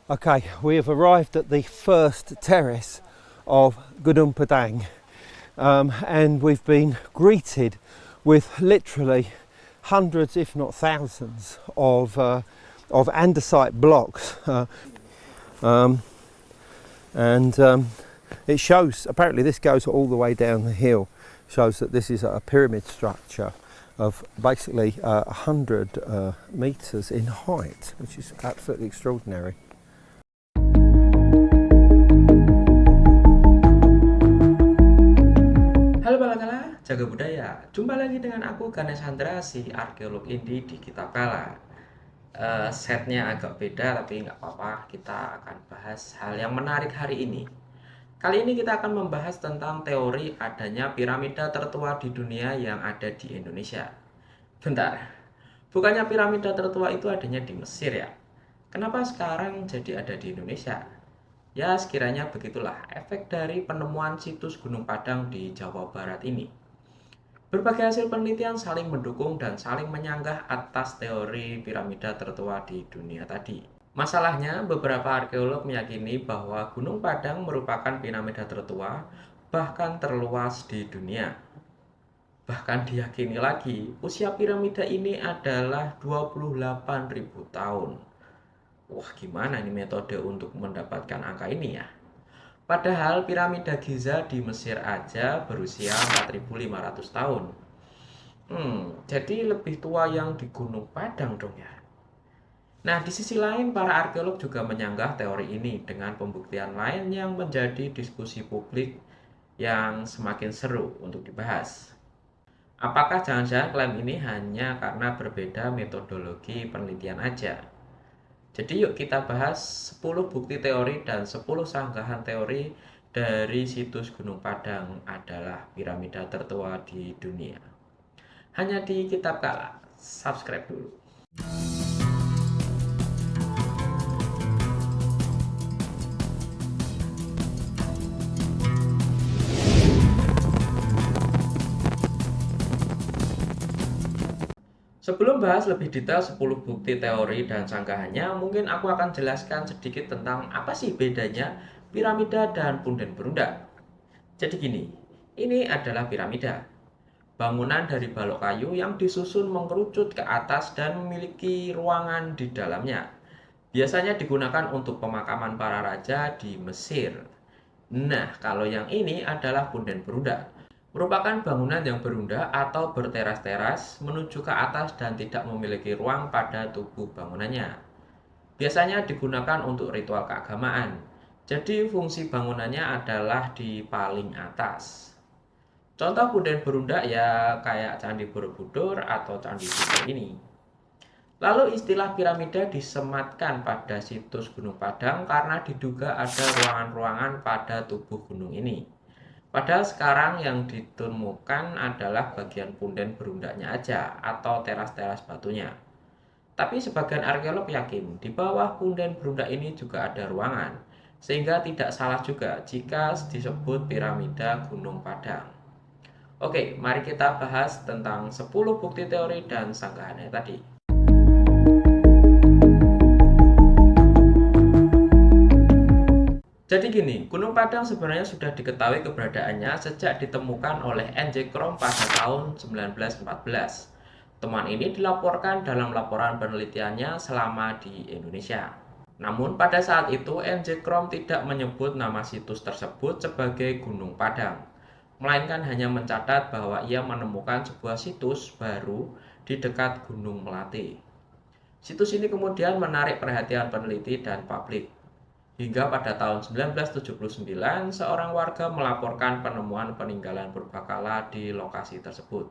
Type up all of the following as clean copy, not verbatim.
Okay, we have arrived at the first terrace of Gunung Padang, and we've been greeted with literally hundreds, if not thousands, of andesite blocks, and it shows. Apparently, this goes all the way down the hill. Shows that this is a pyramid structure of basically 100 meters in height, which is absolutely extraordinary. Halo Balakala, jaga budaya. Jumpa lagi dengan aku Ganesh Chandra, si arkeolog indie di Kitab Kala. Setnya agak beda tapi nggak apa-apa. Kita akan bahas hal yang menarik hari ini. Kali ini kita akan membahas tentang teori adanya piramida tertua di dunia yang ada di Indonesia. Bentar, bukannya piramida tertua itu adanya di Mesir ya? Kenapa sekarang jadi ada di Indonesia? Ya, sekiranya begitulah efek dari penemuan situs Gunung Padang di Jawa Barat ini. Berbagai hasil penelitian saling mendukung dan saling menyanggah atas teori piramida tertua di dunia tadi. Masalahnya, beberapa arkeolog meyakini bahwa Gunung Padang merupakan piramida tertua, bahkan terluas di dunia. Bahkan diyakini lagi, usia piramida ini adalah 28.000 tahun. Wah, gimana nih metode untuk mendapatkan angka ini ya? Padahal piramida Giza di Mesir aja berusia 4.500 tahun. Jadi lebih tua yang di Gunung Padang dong ya. Nah, di sisi lain para arkeolog juga menyanggah teori ini dengan pembuktian lain yang menjadi diskusi publik yang semakin seru untuk dibahas. Apakah jangan-jangan klaim ini hanya karena berbeda metodologi penelitian aja? Jadi yuk kita bahas 10 bukti teori dan 10 sanggahan teori dari situs Gunung Padang adalah piramida tertua di dunia. Hanya di Kitab Kala. Subscribe dulu. Sebelum bahas lebih detail 10 bukti teori dan sanggahannya, mungkin aku akan jelaskan sedikit tentang apa sih bedanya piramida dan punden berundak. Jadi gini, ini adalah piramida. Bangunan dari balok kayu yang disusun mengerucut ke atas dan memiliki ruangan di dalamnya. Biasanya digunakan untuk pemakaman para raja di Mesir. Nah, kalau yang ini adalah punden berundak. Merupakan bangunan yang berundak atau berteras-teras menuju ke atas dan tidak memiliki ruang pada tubuh bangunannya. Biasanya digunakan untuk ritual keagamaan. Jadi fungsi bangunannya adalah di paling atas. Contoh punden berundak ya kayak Candi Borobudur atau Candi Borobudur ini. Lalu istilah piramida disematkan pada situs Gunung Padang karena diduga ada ruangan-ruangan pada tubuh gunung ini. Padahal sekarang yang ditemukan adalah bagian punden berundaknya aja atau teras-teras batunya. Tapi sebagian arkeolog yakin di bawah punden berundak ini juga ada ruangan, sehingga tidak salah juga jika disebut piramida Gunung Padang. Oke, mari kita bahas tentang 10 bukti teori dan sanggahannya tadi. Jadi gini, Gunung Padang sebenarnya sudah diketahui keberadaannya sejak ditemukan oleh N.J. Krom pada tahun 1914. Temuan ini dilaporkan dalam laporan penelitiannya selama di Indonesia. Namun pada saat itu N.J. Krom tidak menyebut nama situs tersebut sebagai Gunung Padang, melainkan hanya mencatat bahwa ia menemukan sebuah situs baru di dekat Gunung Melati. Situs ini kemudian menarik perhatian peneliti dan publik. Hingga pada tahun 1979, seorang warga melaporkan penemuan peninggalan purbakala di lokasi tersebut.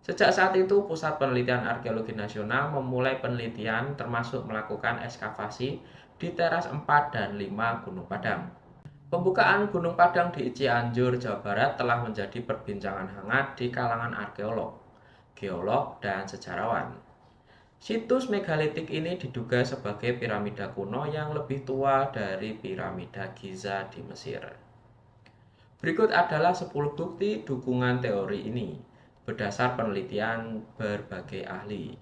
Sejak saat itu, Pusat Penelitian Arkeologi Nasional memulai penelitian termasuk melakukan ekskavasi di teras 4 dan 5 Gunung Padang. Pembukaan Gunung Padang di Cianjur, Jawa Barat telah menjadi perbincangan hangat di kalangan arkeolog, geolog, dan sejarawan. Situs megalitik ini diduga sebagai piramida kuno yang lebih tua dari piramida Giza di Mesir. Berikut adalah 10 bukti dukungan teori ini berdasar penelitian berbagai ahli.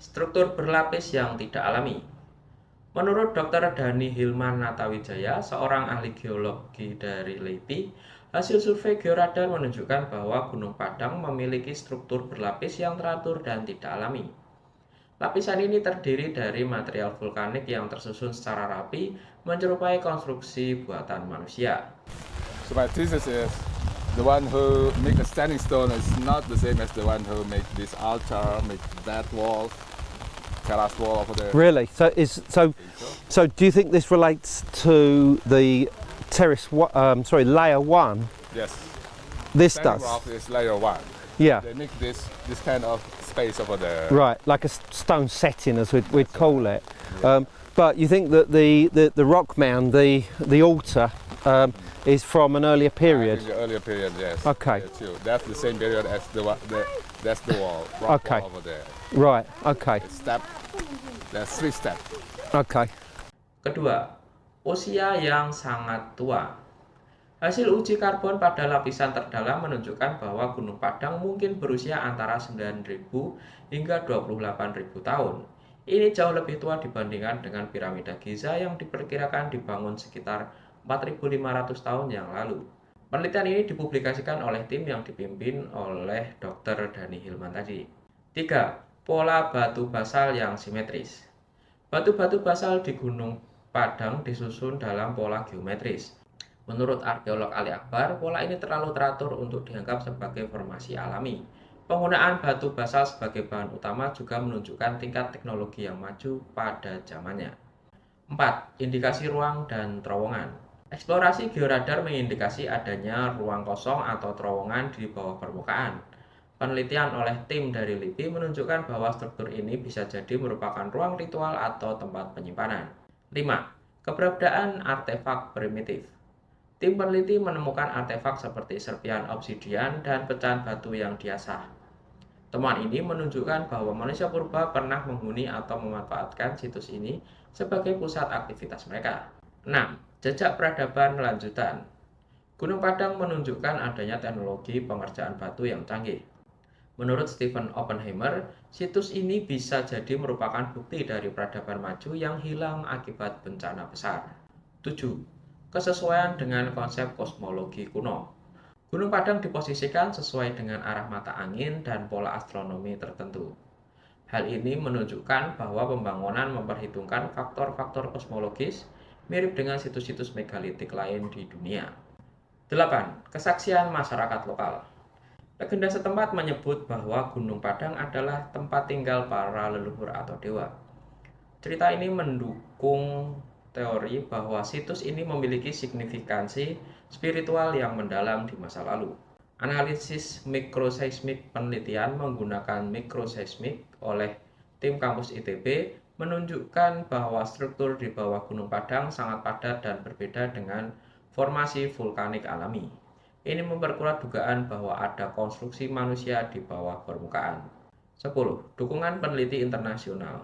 struktur berlapis yang tidak alami. Menurut Dr. Dhani Hilman Natawijaya, seorang ahli geologi dari LIPI, hasil survei georadar menunjukkan bahwa Gunung Padang memiliki struktur berlapis yang teratur dan tidak alami. Lapisan ini terdiri dari material vulkanik yang tersusun secara rapi, menyerupai konstruksi buatan manusia. So my thesis is the one who make a standing stone is not the same as the one who make this altar, make that wall, terrace wall over there. Really? So do you think this relates to the layer one? Yes. This Standing does. rock is layer 1. Yeah. They make this kind of space over there. Right, like a stone setting, as we'd call it. But you think that the rock mound, the altar, is from an earlier period? In the earlier period, yes. Okay. Yeah, too. That's the same period as that's the wall. Rock Okay. wall over there. Right. Okay. Step. There's 3 steps. Okay. Kedua, usia yang sangat tua. Hasil uji karbon pada lapisan terdalam menunjukkan bahwa Gunung Padang mungkin berusia antara 9.000 hingga 28.000 tahun. Ini jauh lebih tua dibandingkan dengan piramida Giza yang diperkirakan dibangun sekitar 4.500 tahun yang lalu. Penelitian ini dipublikasikan oleh tim yang dipimpin oleh Dr. Dhani Hilman tadi. 3. Pola batu basal yang simetris. Batu-batu basal di Gunung Padang disusun dalam pola geometris. Menurut arkeolog Ali Akbar, pola ini terlalu teratur untuk dianggap sebagai formasi alami. Penggunaan batu basal sebagai bahan utama juga menunjukkan tingkat teknologi yang maju pada zamannya. 4. Indikasi ruang dan terowongan. Eksplorasi georadar mengindikasi adanya ruang kosong atau terowongan di bawah permukaan. Penelitian oleh tim dari LIPI menunjukkan bahwa struktur ini bisa jadi merupakan ruang ritual atau tempat penyimpanan. 5. Keberadaan artefak primitif. Tim peneliti menemukan artefak seperti serpihan obsidian dan pecahan batu yang diasah. Temuan ini menunjukkan bahwa manusia purba pernah menghuni atau memanfaatkan situs ini sebagai pusat aktivitas mereka. 6. Jejak peradaban lanjutan. Gunung Padang menunjukkan adanya teknologi pengerjaan batu yang canggih. Menurut Stephen Oppenheimer, situs ini bisa jadi merupakan bukti dari peradaban maju yang hilang akibat bencana besar. 7. Kesesuaian dengan konsep kosmologi kuno. Gunung Padang diposisikan sesuai dengan arah mata angin dan pola astronomi tertentu. Hal ini menunjukkan bahwa pembangunan memperhitungkan faktor-faktor kosmologis mirip dengan situs-situs megalitik lain di dunia. 8. Kesaksian masyarakat lokal. Legenda setempat menyebut bahwa Gunung Padang adalah tempat tinggal para leluhur atau dewa. Cerita ini mendukung teori bahwa situs ini memiliki signifikansi spiritual yang mendalam di masa lalu. Analisis mikroseismik penelitian menggunakan mikroseismik oleh tim kampus ITB menunjukkan bahwa struktur di bawah Gunung Padang sangat padat dan berbeda dengan formasi vulkanik alami. Ini memperkuat dugaan bahwa ada konstruksi manusia di bawah permukaan. 10. Dukungan peneliti internasional.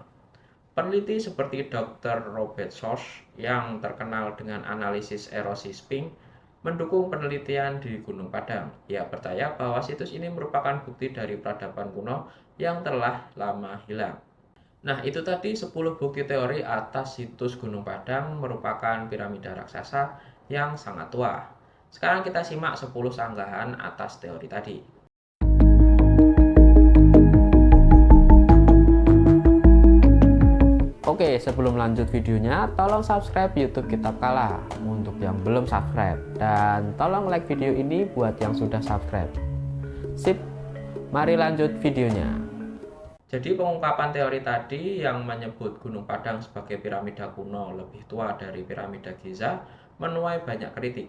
Peneliti seperti Dr. Robert Schwartz yang terkenal dengan analisis erosi sping mendukung penelitian di Gunung Padang. Ia percaya bahwa situs ini merupakan bukti dari peradaban kuno yang telah lama hilang. Nah, itu tadi 10 bukti teori atas situs Gunung Padang merupakan piramida raksasa yang sangat tua. Sekarang kita simak 10 sanggahan atas teori tadi. Oke, sebelum lanjut videonya, tolong subscribe YouTube Kitab Kala untuk yang belum subscribe, dan tolong like video ini buat yang sudah subscribe. Sip, mari lanjut videonya. Jadi pengungkapan teori tadi yang menyebut Gunung Padang sebagai piramida kuno lebih tua dari piramida Giza menuai banyak kritik.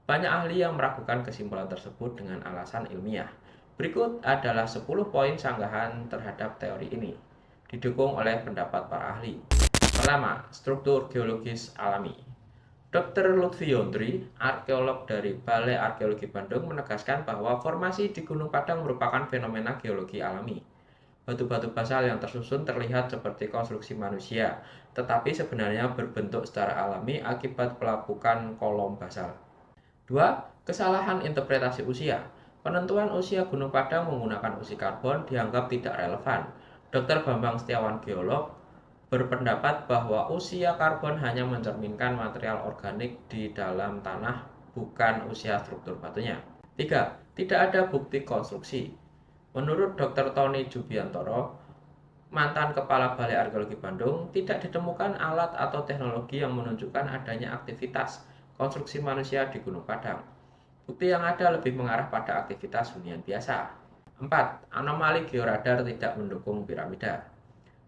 Banyak ahli yang meragukan kesimpulan tersebut dengan alasan ilmiah. Berikut adalah 10 poin sanggahan terhadap teori ini, didukung oleh pendapat para ahli. Pertama, struktur geologis alami. Dr. Lutfi Yondri, arkeolog dari Balai Arkeologi Bandung, menegaskan bahwa formasi di Gunung Padang merupakan fenomena geologi alami. Batu-batu basal yang tersusun terlihat seperti konstruksi manusia, tetapi sebenarnya berbentuk secara alami akibat pelapukan kolom basal. 2. Kesalahan interpretasi usia. Penentuan usia Gunung Padang menggunakan uji karbon dianggap tidak relevan. Dr. Bambang Setiawan, geolog, berpendapat bahwa usia karbon hanya mencerminkan material organik di dalam tanah, bukan usia struktur batunya. 3. Tidak ada bukti konstruksi. Menurut Dr. Tony Jubiantoro, mantan Kepala Balai Arkeologi Bandung, tidak ditemukan alat atau teknologi yang menunjukkan adanya aktivitas konstruksi manusia di Gunung Padang. Bukti yang ada lebih mengarah pada aktivitas hunian biasa. 4. Anomali georadar tidak mendukung piramida.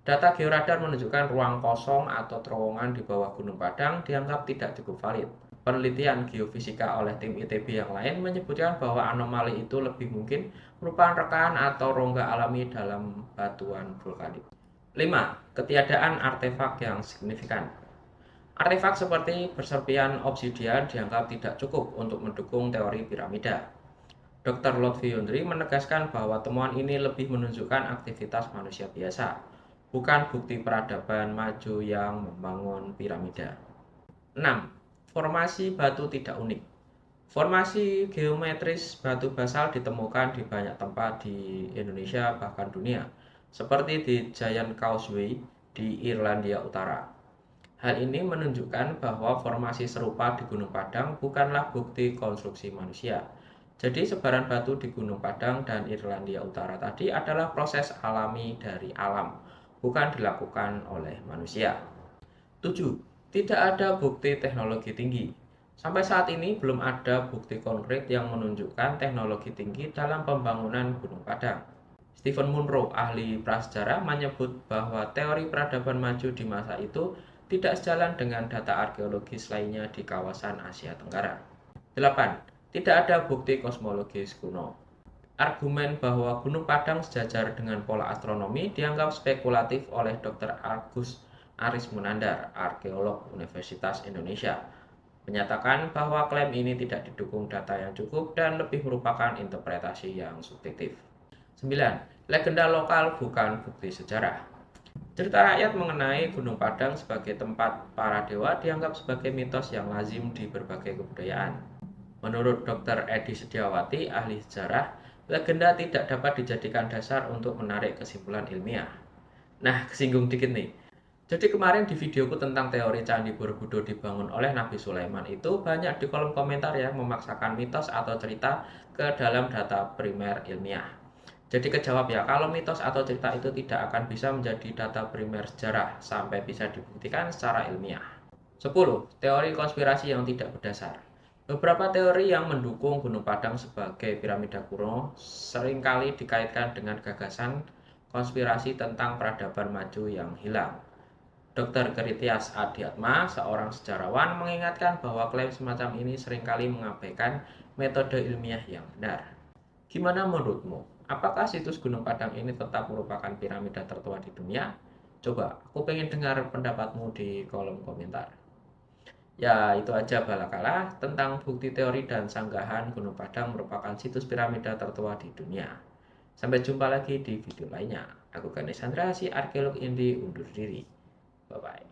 Data georadar menunjukkan ruang kosong atau terowongan di bawah Gunung Padang dianggap tidak cukup valid. Penelitian geofisika oleh tim ITB yang lain menyebutkan bahwa anomali itu lebih mungkin merupakan rekaan atau rongga alami dalam batuan vulkanik. 5. Ketiadaan artefak yang signifikan. Artefak seperti perserpian obsidian dianggap tidak cukup untuk mendukung teori piramida. Dr. Lotfi Yundri menegaskan bahwa temuan ini lebih menunjukkan aktivitas manusia biasa, bukan bukti peradaban maju yang membangun piramida. 6. Formasi batu tidak unik. Formasi geometris batu basal ditemukan di banyak tempat di Indonesia bahkan dunia, seperti di Giant Causeway di Irlandia Utara. Hal ini menunjukkan bahwa formasi serupa di Gunung Padang bukanlah bukti konstruksi manusia. Jadi sebaran batu di Gunung Padang dan Irlandia Utara tadi adalah proses alami dari alam, bukan dilakukan oleh manusia. 7. Tidak ada bukti teknologi tinggi. Sampai saat ini belum ada bukti konkret yang menunjukkan teknologi tinggi dalam pembangunan Gunung Padang. Stephen Munro, ahli prasejarah, menyebut bahwa teori peradaban maju di masa itu tidak sejalan dengan data arkeologis lainnya di kawasan Asia Tenggara. 8. Tidak ada bukti kosmologis kuno. Argumen bahwa Gunung Padang sejajar dengan pola astronomi dianggap spekulatif oleh Dr. Agus Aris Munandar, arkeolog Universitas Indonesia, menyatakan bahwa klaim ini tidak didukung data yang cukup dan lebih merupakan interpretasi yang subjektif. 9. Legenda lokal bukan bukti sejarah. Cerita rakyat mengenai Gunung Padang sebagai tempat para dewa dianggap sebagai mitos yang lazim di berbagai kebudayaan. Menurut Dr. Edi Sediawati, ahli sejarah, legenda tidak dapat dijadikan dasar untuk menarik kesimpulan ilmiah. Nah, kesinggung dikit nih. Jadi kemarin di videoku tentang teori Candi Borobudur dibangun oleh Nabi Sulaiman itu banyak di kolom komentar yang memaksakan mitos atau cerita ke dalam data primer ilmiah. Jadi kejawab ya, kalau mitos atau cerita itu tidak akan bisa menjadi data primer sejarah sampai bisa dibuktikan secara ilmiah. 10. Teori konspirasi yang tidak berdasar. Beberapa teori yang mendukung Gunung Padang sebagai piramida kuno seringkali dikaitkan dengan gagasan konspirasi tentang peradaban maju yang hilang. Dr. Kritias Adiatma, seorang sejarawan, mengingatkan bahwa klaim semacam ini seringkali mengabaikan metode ilmiah yang benar. Gimana menurutmu? Apakah situs Gunung Padang ini tetap merupakan piramida tertua di dunia? Coba, aku pengen dengar pendapatmu di kolom komentar. Ya, itu aja balakalah tentang bukti teori dan sanggahan Gunung Padang merupakan situs piramida tertua di dunia. Sampai jumpa lagi di video lainnya. Aku Ganesh Chandra, si arkeolog indie undur diri. Bye-bye.